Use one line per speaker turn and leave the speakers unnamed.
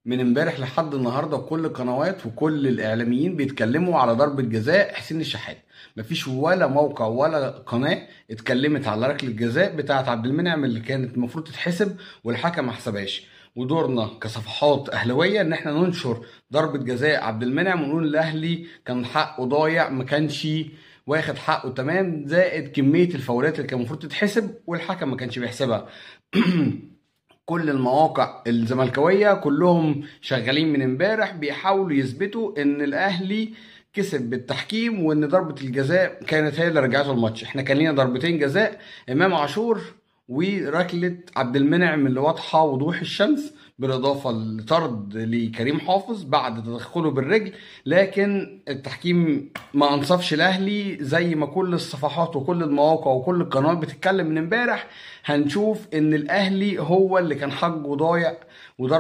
من امبارح لحد النهارده كل القنوات وكل الاعلاميين بيتكلموا على ضربة جزاء حسين الشحات. مفيش ولا موقع ولا قناة اتكلمت على ركلة الجزاء بتاعت عبد المنعم اللي كانت المفروض تتحسب والحكم ما حسبهاش. ودورنا كصفحات اهلاويه ان احنا ننشر ضربة جزاء عبد المنعم ونقول الاهلي كان حقه ضايع، ما كانش واخد حقه تمام، زائد كمية الفاولات اللي كان المفروض تتحسب والحكم ما كانش بيحسبها. كل المواقع الزملكاويه كلهم شغالين من امبارح بيحاولوا يثبتوا ان الاهلي كسب بالتحكيم وان ضربه الجزاء كانت هي اللي رجعته الماتش. احنا كان لينا ضربتين جزاء، امام عاشور وركله عبد المنعم اللي واضحه وضوح الشمس، بالاضافه لطرد لكريم حافظ بعد تدخله بالرجل. لكن التحكيم ما انصفش الاهلي زي ما كل الصفحات وكل المواقع وكل القنوات بتتكلم من امبارح. هنشوف ان الاهلي هو اللي كان حقه ضايع وضرب